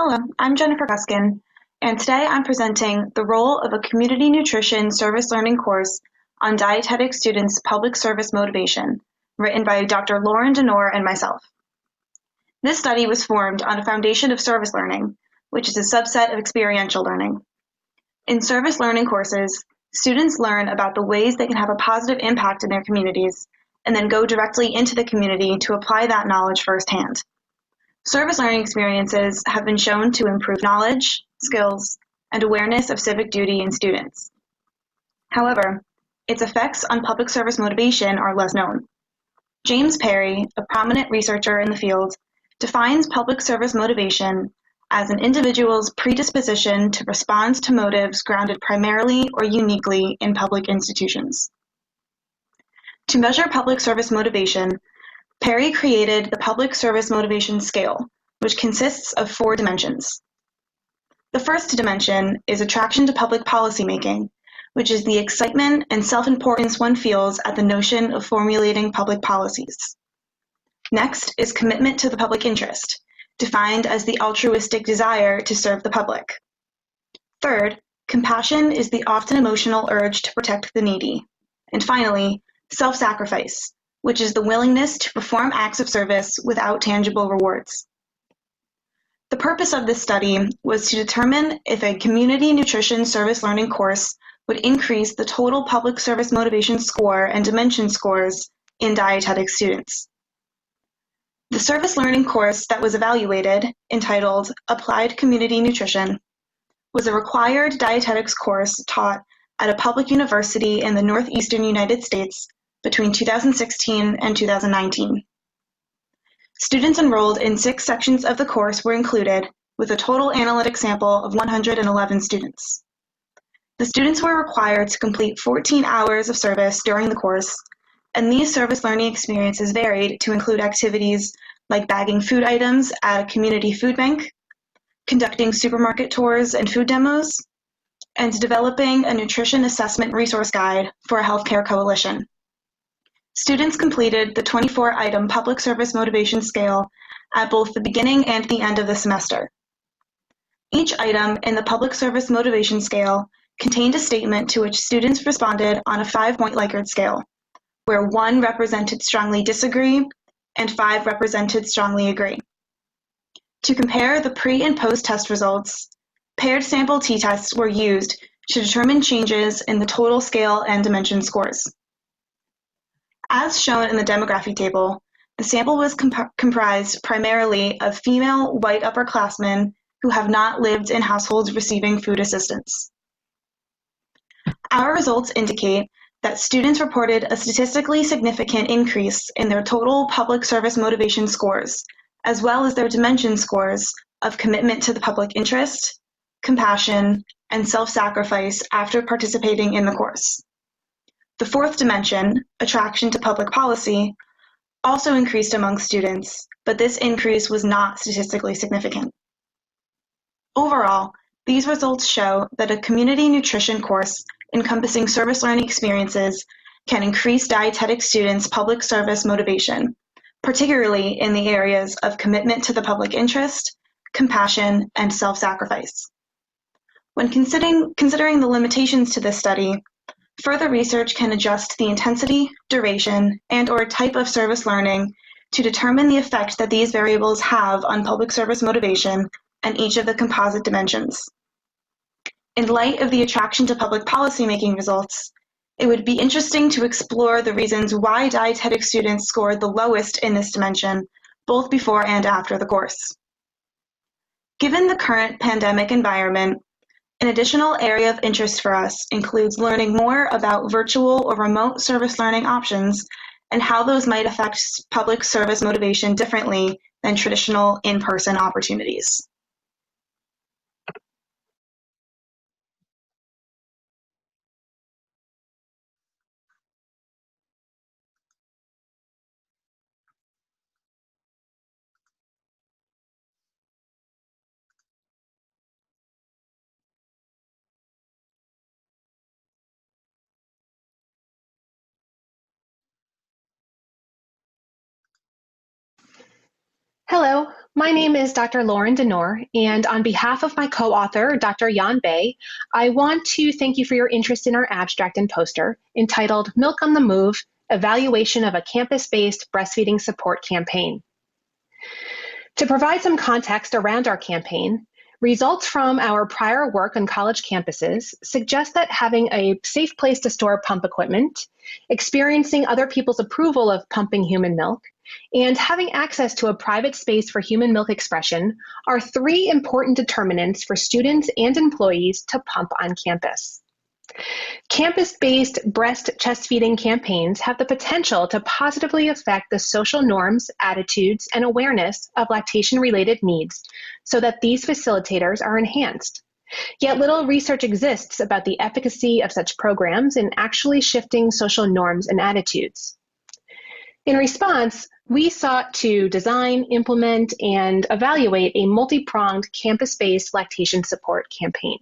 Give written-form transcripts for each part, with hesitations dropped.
Hello, I'm Jennifer Guskin, and today I'm presenting the role of a community nutrition service learning course on dietetic students' public service motivation, written by Dr. Lauren Dinour and myself. This study was formed on a foundation of service learning, which is a subset of experiential learning. In service learning courses, students learn about the ways they can have a positive impact in their communities, and then go directly into the community to apply that knowledge firsthand. Service learning experiences have been shown to improve knowledge, skills, and awareness of civic duty in students. However, its effects on public service motivation are less known. James Perry, a prominent researcher in the field, defines public service motivation as an individual's predisposition to respond to motives grounded primarily or uniquely in public institutions. To measure public service motivation, Perry created the Public Service Motivation Scale, which consists of 4 dimensions. The first dimension is attraction to public policymaking, which is the excitement and self-importance one feels at the notion of formulating public policies. Next is commitment to the public interest, defined as the altruistic desire to serve the public. Third, compassion is the often emotional urge to protect the needy. And finally, self-sacrifice, which is the willingness to perform acts of service without tangible rewards. The purpose of this study was to determine if a community nutrition service learning course would increase the total public service motivation score and dimension scores in dietetic students. The service learning course that was evaluated, entitled Applied Community Nutrition, was a required dietetics course taught at a public university in the northeastern United States between 2016 and 2019. Students enrolled in 6 sections of the course were included, with a total analytic sample of 111 students. The students were required to complete 14 hours of service during the course, and these service learning experiences varied to include activities like bagging food items at a community food bank, conducting supermarket tours and food demos, and developing a nutrition assessment resource guide for a healthcare coalition. Students completed the 24-item Public Service Motivation Scale at both the beginning and the end of the semester. Each item in the Public Service Motivation Scale contained a statement to which students responded on a 5-point Likert scale, where 1 represented strongly disagree and 5 represented strongly agree. To compare the pre- and post-test results, paired sample t-tests were used to determine changes in the total scale and dimension scores. As shown in the demography table, the sample was comprised primarily of female white upperclassmen who have not lived in households receiving food assistance. Our results indicate that students reported a statistically significant increase in their total public service motivation scores, as well as their dimension scores of commitment to the public interest, compassion, and self-sacrifice after participating in the course. The 4th dimension, attraction to public policy, also increased among students, but this increase was not statistically significant. Overall, these results show that a community nutrition course encompassing service learning experiences can increase dietetic students' public service motivation, particularly in the areas of commitment to the public interest, compassion, and self-sacrifice. When considering the limitations to this study, further research can adjust the intensity, duration, and/or type of service learning to determine the effect that these variables have on public service motivation and each of the composite dimensions. In light of the attraction to public policymaking results, it would be interesting to explore the reasons why dietetic students scored the lowest in this dimension, both before and after the course. Given the current pandemic environment, an additional area of interest for us includes learning more about virtual or remote service learning options and how those might affect public service motivation differently than traditional in-person opportunities. Hello, My name is Dr. Lauren Dinour, and on behalf of my co-author, Dr. Yan Bei, I want to thank you for your interest in our abstract and poster entitled Milk on the Move, Evaluation of a Campus-Based Breastfeeding Support Campaign. To provide some context around our campaign, results from our prior work on college campuses suggest that having a safe place to store pump equipment, experiencing other people's approval of pumping human milk, and having access to a private space for human milk expression are three important determinants for students and employees to pump on campus. Campus-based breast chest feeding campaigns have the potential to positively affect the social norms, attitudes, and awareness of lactation-related needs so that these facilitators are enhanced. Yet little research exists about the efficacy of such programs in actually shifting social norms and attitudes. In response, we sought to design, implement, and evaluate a multi-pronged campus-based lactation support campaign.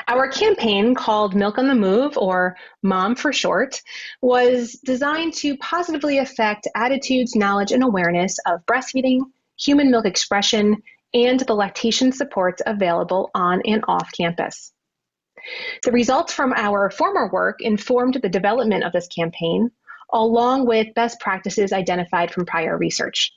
Our campaign, called Milk on the Move, or MOM for short, was designed to positively affect attitudes, knowledge, and awareness of breastfeeding, human milk expression, and the lactation supports available on and off campus. The results from our former work informed the development of this campaign, along with best practices identified from prior research.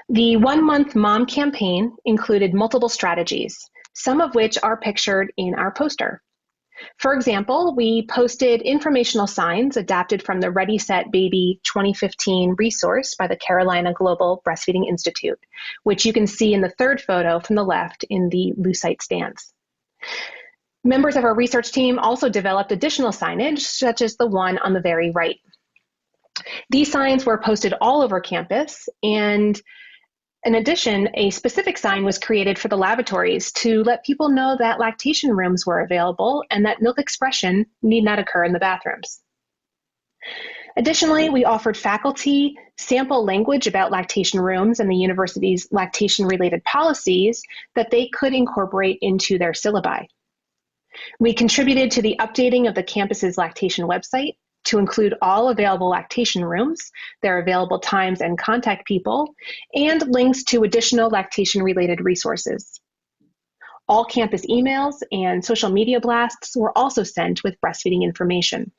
The one-month MOM campaign included multiple strategies, some of which are pictured in our poster. For example, we posted informational signs adapted from the Ready, Set, Baby 2015 resource by the Carolina Global Breastfeeding Institute, which you can see in the third photo from the left in the lucite stands. Members of our research team also developed additional signage, such as the one on the very right. These signs were posted all over campus, and in addition, a specific sign was created for the lavatories to let people know that lactation rooms were available and that milk expression need not occur in the bathrooms. Additionally, we offered faculty sample language about lactation rooms and the university's lactation-related policies that they could incorporate into their syllabi. We contributed to the updating of the campus's lactation website to include all available lactation rooms, their available times and contact people, and links to additional lactation-related resources. All campus emails and social media blasts were also sent with breastfeeding information.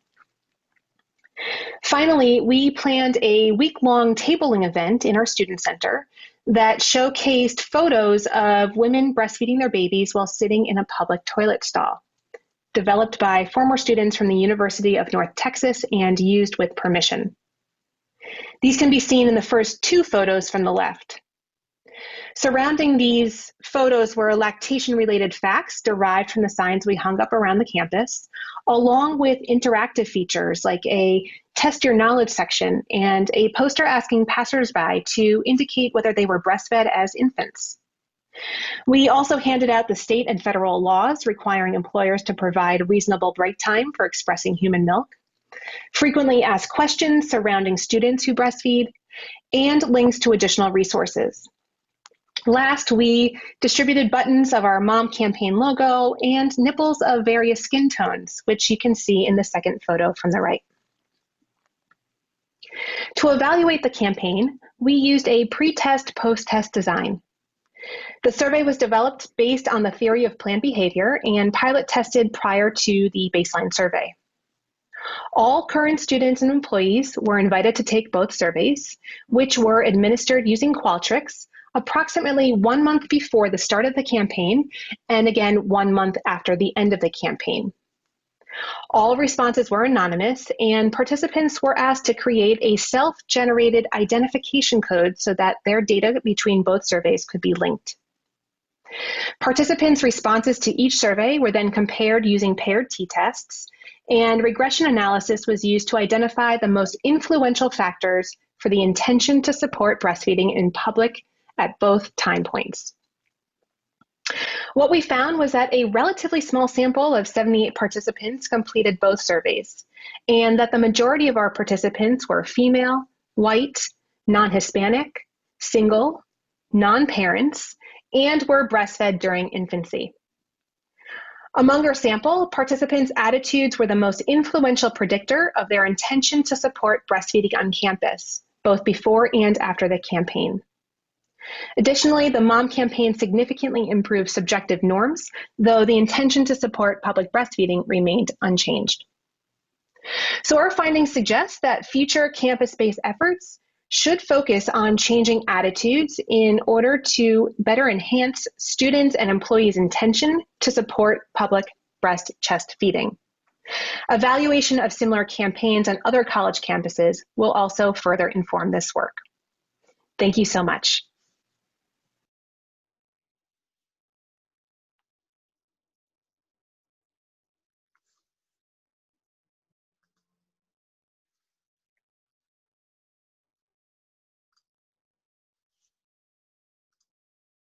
Finally, we planned a week-long tabling event in our student center that showcased photos of women breastfeeding their babies while sitting in a public toilet stall, developed by former students from the University of North Texas and used with permission. These can be seen in the first two photos from the left. Surrounding these photos were lactation-related facts derived from the signs we hung up around the campus, along with interactive features like a test your knowledge section and a poster asking passersby to indicate whether they were breastfed as infants. We also handed out the state and federal laws requiring employers to provide reasonable break time for expressing human milk, frequently asked questions surrounding students who breastfeed, and links to additional resources. Last, we distributed buttons of our MOM campaign logo and nipples of various skin tones, which you can see in the second photo from the right. To evaluate the campaign, we used a pre-test, post-test design. The survey was developed based on the theory of planned behavior and pilot tested prior to the baseline survey. All current students and employees were invited to take both surveys, which were administered using Qualtrics approximately 1 month before the start of the campaign, and again 1 month after the end of the campaign. All responses were anonymous, and participants were asked to create a self-generated identification code so that their data between both surveys could be linked. Participants' responses to each survey were then compared using paired t-tests, and regression analysis was used to identify the most influential factors for the intention to support breastfeeding in public at both time points. What we found was that a relatively small sample of 78 participants completed both surveys, and that the majority of our participants were female, white, non-Hispanic, single, non-parents, and were breastfed during infancy. Among our sample, participants' attitudes were the most influential predictor of their intention to support breastfeeding on campus, both before and after the campaign. Additionally, the Mom campaign significantly improved subjective norms, though the intention to support public breastfeeding remained unchanged. So our findings suggest that future campus-based efforts should focus on changing attitudes in order to better enhance students and employees' intention to support public breast chest feeding. Evaluation of similar campaigns on other college campuses will also further inform this work. Thank you so much.